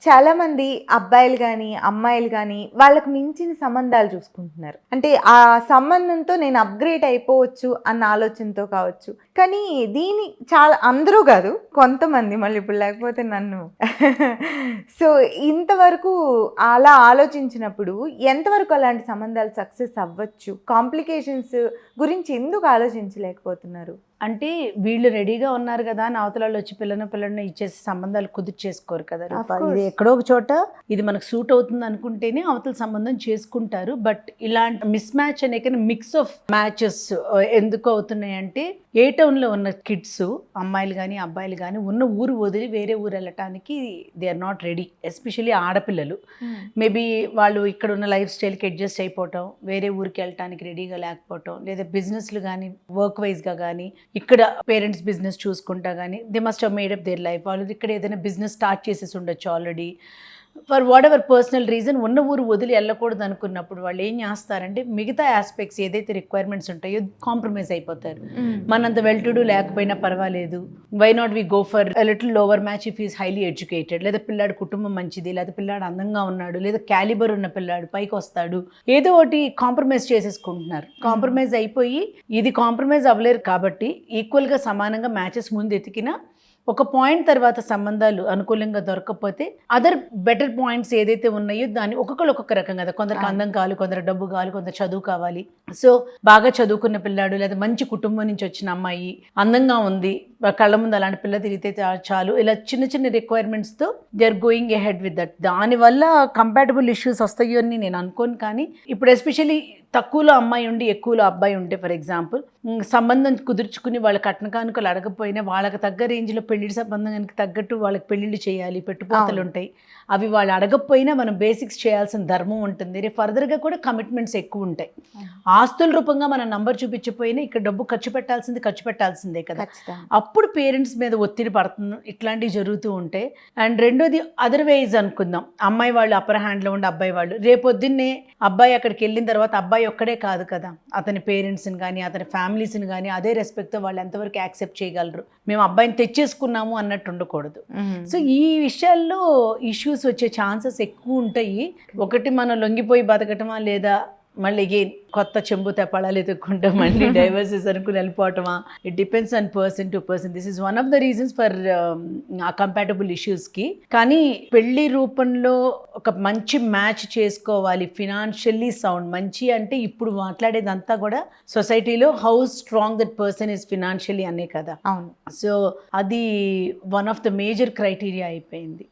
చాలా మంది అబ్బాయిలు కానీ అమ్మాయిలు కానీ వాళ్ళకు మించిన సంబంధాలు చూసుకుంటున్నారు. అంటే ఆ సంబంధంతో నేను అప్గ్రేడ్ అయిపోవచ్చు అన్న ఆలోచనతో కావచ్చు. కానీ దీని చాలా అందరూ కాదు, కొంతమంది, మళ్ళీ ఇప్పుడు లేకపోతే నన్ను సో ఇంతవరకు అలా ఆలోచించినప్పుడు ఎంతవరకు అలాంటి సంబంధాలు సక్సెస్ అవ్వచ్చు? కాంప్లికేషన్స్ గురించి ఎందుకు ఆలోచించలేకపోతున్నారు? అంటే వీళ్ళు రెడీగా ఉన్నారు కదా అని అవతలాళ్ళు వచ్చి పిల్లను ఇచ్చేసి సంబంధాలు కుదిర్చేసుకోరు కదా. ఇది ఎక్కడో ఒక చోట ఇది మనకు సూట్ అవుతుంది అనుకుంటేనే అవతల సంబంధం చేసుకుంటారు. బట్ ఇలాంటి మిస్ మ్యాచ్ అనే మిక్స్ ఆఫ్ మ్యాచెస్ ఎందుకు అవుతున్నాయి అంటే, ఏ టౌన్లో ఉన్న కిడ్స్, అమ్మాయిలు కానీ అబ్బాయిలు కానీ ఉన్న ఊరు వదిలి వేరే ఊరు వెళ్ళటానికి they are not ready. Especially ఆడపిల్లలు మేబీ వాళ్ళు ఇక్కడ ఉన్న లైఫ్ స్టైల్కి అడ్జస్ట్ అయిపోవటం, వేరే ఊరికి వెళ్ళటానికి రెడీగా లేకపోవటం, లేదా బిజినెస్లు కానీ వర్క్ వైజ్గా కానీ ఇక్కడ పేరెంట్స్ బిజినెస్ చూసుకుంటా కానీ they must have made up their life. వాళ్ళు ఇక్కడ ఏదైనా బిజినెస్ స్టార్ట్ చేసేసి ఉండొచ్చు already. For what ever personal reason ఉన్న ఊరు వదిలి వెళ్ళకూడదు అనుకున్నప్పుడు వాళ్ళు ఏం చేస్తారంటే, మిగతా ఆస్పెక్ట్స్ ఏదైతే రిక్వైర్మెంట్స్ ఉంటాయో కాంప్రమైజ్ అయిపోతారు. మనంత వెల్ టు డూ లేకపోయినా పర్వాలేదు, why not we go for little lower match if is highly educated, లేదా పిల్లాడు కుటుంబం మంచిది, లేదా పిల్లాడు అందంగా ఉన్నాడు, లేదా క్యాలిబర్ ఉన్న పిల్లాడు పైకి వస్తాడు, ఏదో ఒకటి కాంప్రమైజ్ చేసేసుకుంటున్నారు. కాంప్రమైజ్ అయిపోయి ఇది కాంప్రమైజ్ అవ్వలేరు కాబట్టి ఈక్వల్గా సమానంగా మ్యాచెస్ ముందు ఎతికినా ఒక పాయింట్ తర్వాత సంబంధాలు అనుకూలంగా దొరకకపోతే అదర్ బెటర్ పాయింట్స్ ఏదైతే ఉన్నాయో దాన్ని ఒక్కొక్కరు ఒక్కొక్క రకం కదా. కొందరికి అందం కావాలి, కొందరు డబ్బు కావాలి, కొందరు చదువు కావాలి. సో బాగా చదువుకున్న పిల్లాడు లేదా మంచి కుటుంబం నుంచి వచ్చిన అమ్మాయి అందంగా ఉంది, కళ్ళ ముందు అలాంటి పిల్ల తిరిగితే చాలు, ఇలా చిన్న చిన్న రిక్వైర్మెంట్స్తో they are going ahead with that. దానివల్ల కంపాటబుల్ ఇష్యూస్ వస్తాయి అని నేను అనుకోను. కానీ ఇప్పుడు ఎస్పెషల్లీ తక్కువలో అమ్మాయి ఉండి ఎక్కువలో అబ్బాయి ఉంటే, ఫర్ ఎగ్జాంపుల్ సంబంధం కుదుర్చుకుని వాళ్ళ కట్న కానుకలు అడగపోయినా వాళ్ళకి తగ్గ రేంజ్లో పెళ్లి సంబంధానికి తగ్గట్టు వాళ్ళకి పెళ్ళిళ్ళు చేయాలి, పెట్టుపోతలు ఉంటాయి. అవి వాళ్ళు అడగకపోయినా మనం బేసిక్స్ చేయాల్సిన ధర్మం ఉంటుంది. రేపు ఫర్దర్గా కూడా కమిట్మెంట్స్ ఎక్కువ ఉంటాయి. ఆస్తుల రూపంగా మనం నంబర్ చూపించకపోయినా ఇక్కడ డబ్బు ఖర్చు పెట్టాల్సిందే కదా. అప్పుడు పేరెంట్స్ మీద ఒత్తిడి పడుతుంది, ఇట్లాంటివి జరుగుతూ ఉంటాయి. అండ్ రెండోది అదర్వైజ్ అనుకుందాం, అమ్మాయి వాళ్ళు అప్పర్ హ్యాండ్లో ఉండి అబ్బాయి వాళ్ళు రేపొద్దున్నే అబ్బాయి అక్కడికి వెళ్ళిన తర్వాత అబ్బాయి ఒక్కడే కాదు కదా, అతని పేరెంట్స్ని కానీ అతని ఫ్యామిలీస్ని కానీ అదే రెస్పెక్ట్తో వాళ్ళు ఎంతవరకు యాక్సెప్ట్ చేయగలరు, మేము అబ్బాయిని తెచ్చేసుకున్నాము అన్నట్టు ఉండకూడదు. సో ఈ విషయాల్లో ఇష్యూస్ వచ్చే ఛాన్సెస్ ఎక్కువ ఉంటాయి. ఒకటి మనం లొంగిపోయి బతకటమా, లేదా మళ్ళీ కొత్త చెంబు తెప్పాలి ఎత్తుక్కుంటా మళ్ళీ డైవర్సెస్ అనుకుని వెళ్ళిపోవటమా, it depends on person to person. This is one of the reasons for compatible ఇష్యూస్కి. కానీ పెళ్లి రూపంలో ఒక మంచి మ్యాచ్ చేసుకోవాలి, ఫినాన్షియల్లీ సౌండ్. మంచి అంటే ఇప్పుడు మాట్లాడేదంతా కూడా సొసైటీలో how strong that person is financially అనే కదా. అవును. సో అది one of the major criteria అయిపోయింది.